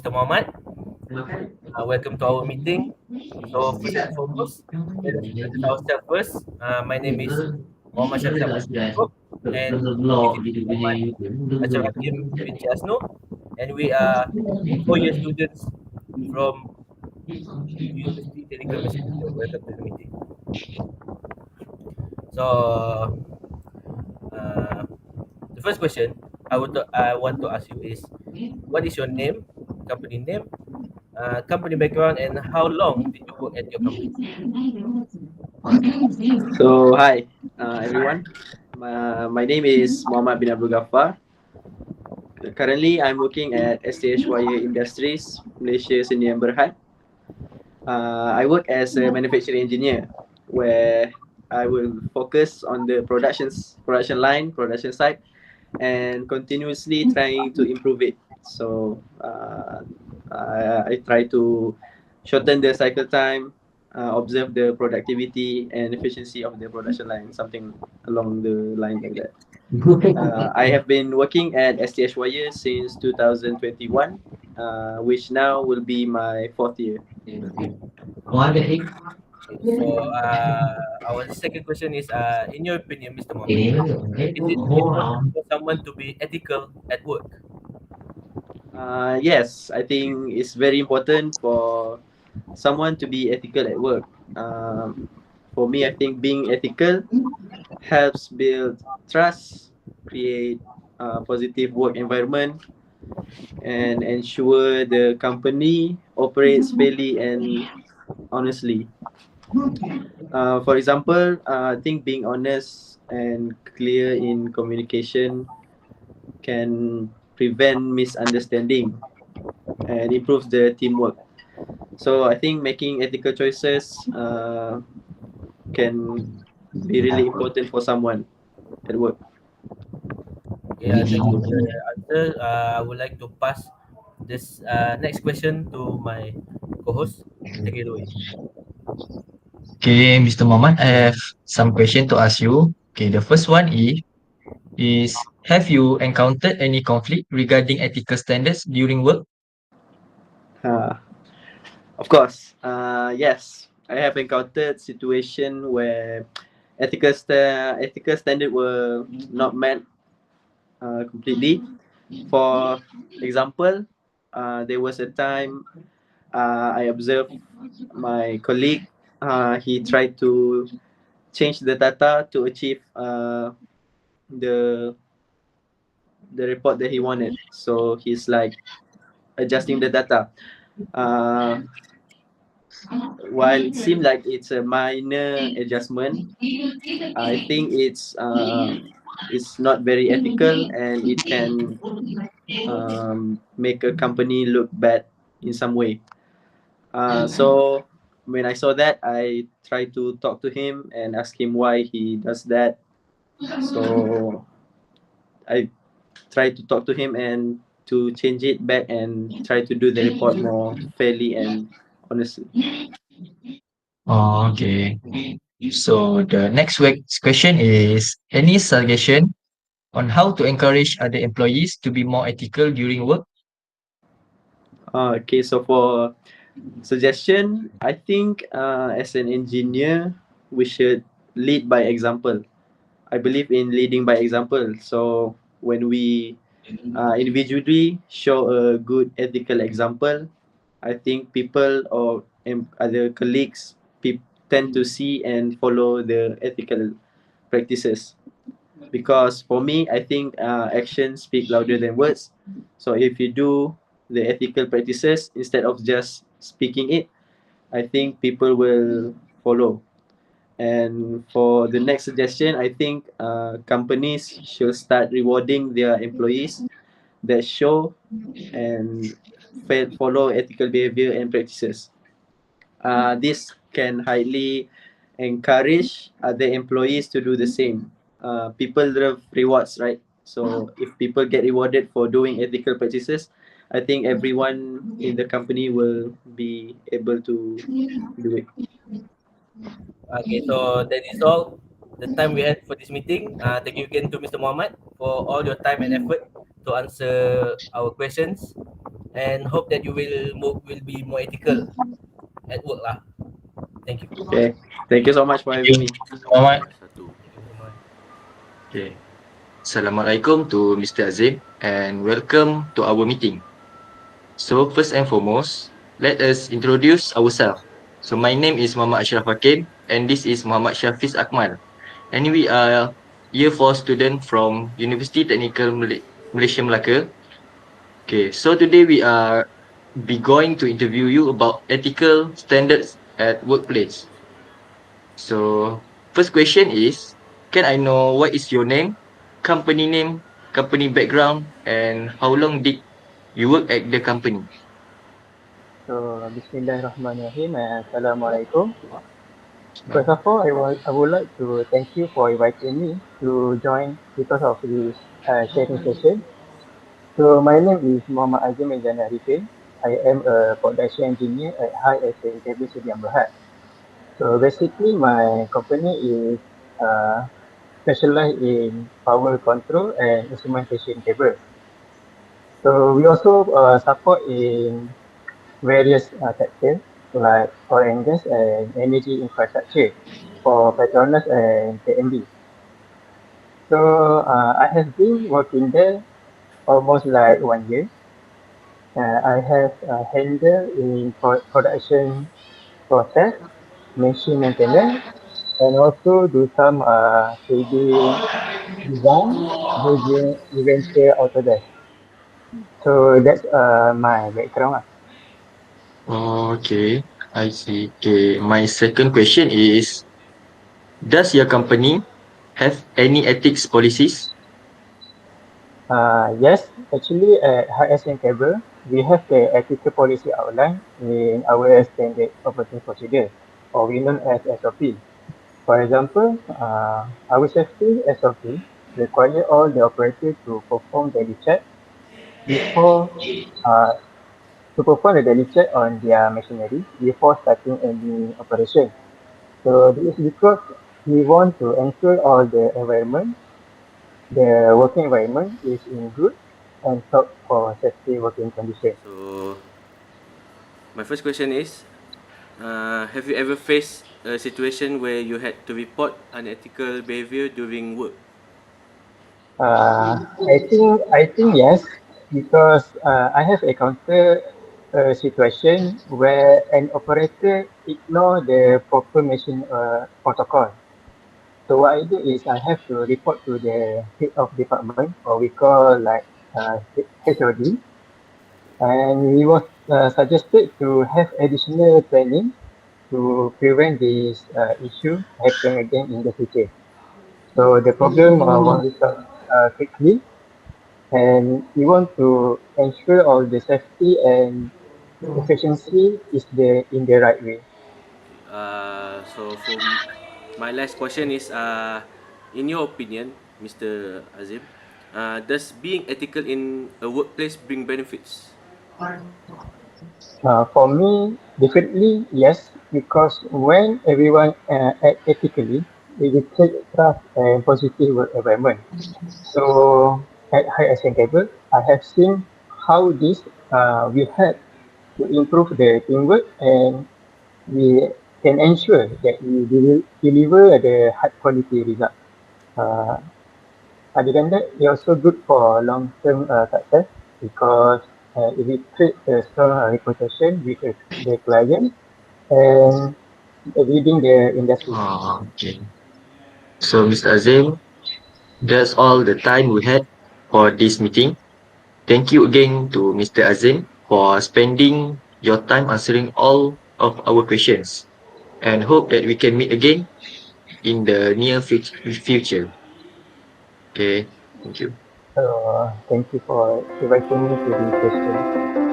Mr. Muhammad. Welcome to our meeting. So first and foremost, let us introduce ourselves first. My name is Muhammad Syafriz Abdul, and this is Muhammad HAKIM bin ASNU, and we are 4-year students from University Technical Malaysia. Welcome to the meeting. So uh, the first question I want to ask you is, what is your name, company name, company background, and how long did you work at your company? So hi everyone, my name is Muhammad bin Abdul Ghaffar. Currently, I'm working at SYAHFIZ Industries, Malaysia Sdn Berhad. I work as a manufacturing engineer, where I will focus on the production line, production side, and continuously trying to improve it. So I try to shorten the cycle time, observe the productivity and efficiency of the production line, something along the line like that. I have been working at STHYE since 2021, which now will be my fourth year. Okay, so our second question is, in your opinion, Mr. Mohammed, is it important for someone to be ethical at work? Yes, I think it's very important for someone to be ethical at work. For me, I think being ethical helps build trust, create a positive work environment, and ensure the company operates fairly and honestly. For example, I think being honest and clear in communication can prevent misunderstanding and improve the teamwork. So I think making ethical choices can be really important for someone at work. Okay, thank you for the answer. I would like to pass this next question to my co-host. Take it away. Okay, Mr. Mohammed, I have some question to ask you. Okay, the first one is have you encountered any conflict regarding ethical standards during work? Uh, of course, yes, I have encountered situation where ethical standard were not met completely. For example, there was a time I observed my colleague. He tried to change the data to achieve the the report that he wanted. So he's like adjusting the data. Uh, while it seemed like it's a minor adjustment, I think it's not very ethical and it can make a company look bad in some way. So when I saw that, I tried to talk to him and ask him why he does that. So I tried to talk to him and to change it back and try to do the report more fairly and honestly. Oh, okay. So the next week's question is any suggestion on how to encourage other employees to be more ethical during work? Okay, so for suggestion, I think as an engineer, we should lead by example. I believe in leading by example. So when we individually show a good ethical example, I think people or other colleagues tend to see and follow the ethical practices. Because for me, I think actions speak louder than words. So if you do the ethical practices instead of just speaking it, I think people will follow. And for the next suggestion, I think companies should start rewarding their employees that show and follow ethical behavior and practices. This can highly encourage other employees to do the same. People love rewards, right? So if people get rewarded for doing ethical practices, I think everyone in the company will be able to do it. Okay, so that is all the time we had for this meeting. Thank you again to Mr. Muhammad for all your time and effort to answer our questions. and hope that you will be more ethical at work lah. Thank you. Okay. Thank you so much for Thank having you, me. Mr. Muhammad. Satu. Thank you, Muhammad. Okay. Assalamualaikum to Mr. Azim and welcome to our meeting. So first and foremost, let us introduce ourselves. So my name is Muhammad Ashraf Hakim and this is Muhammad SYAHFIZ AKMAL. And we are year 4 student from University Technical Malaysia Melaka. Okay, so today we are be going to interview you about ethical standards at workplace. So first question is, can I know what is your name, company background, and how long did you work at the company? So, Bismillahirrahmanirrahim and Assalamualaikum. First of all, I would like to thank you for inviting me to join because of this sharing session. So, my name is Muhammad Azim Izana Arifin. I am a production engineer at High SA Cable Sediam Berhad. So, basically, my company is specialized in power control and instrumentation cable. So, we also support in various sectors like oil and gas and energy infrastructure for Petronas and TMB. So I have been working there almost like 1 year. I have handled in production process, machine maintenance, and also do some cable design using eventual Autodesk. So that's my background. Okay, I see. Okay, my second question is, does your company have any ethics policies? Yes, actually at HSN Cable, we have the ethical policy outline in our standard operating procedure, or we known as SOP. For example, our safety SOP require all the operators to perform daily check before uh, to perform the daily check on their machinery before starting any operation. So this is because we want to ensure all the working environment is in good and top for safety working conditions. So my first question is, have you ever faced a situation where you had to report unethical behavior during work? I think yes, because I have encountered a situation where an operator ignore the proper machine protocol. So what I do is I have to report to the head of department, or we call like HOD, and we was suggested to have additional training to prevent this issue happen again in the future. So the problem was resolved quickly, and we want to ensure all the safety and efficiency is in the right way. So for my last question is, in your opinion, Mr. Azim, does being ethical in a workplace bring benefits? For me, definitely yes, because when everyone act ethically, it will create trust and positive work environment. So at High Asian Cable, I have seen how this will help to improve the teamwork, and we can ensure that we deliver the high quality result. Uh, Other than that, it's also good for long-term success because it will create a strong reputation with the client and within the industry. Okay. So, Mr. Azim, that's all the time we had for this meeting. Thank you again to Mr. Azim for spending your time answering all of our questions and hope that we can meet again in the near future. Okay, thank you. So thank you for inviting me to this session.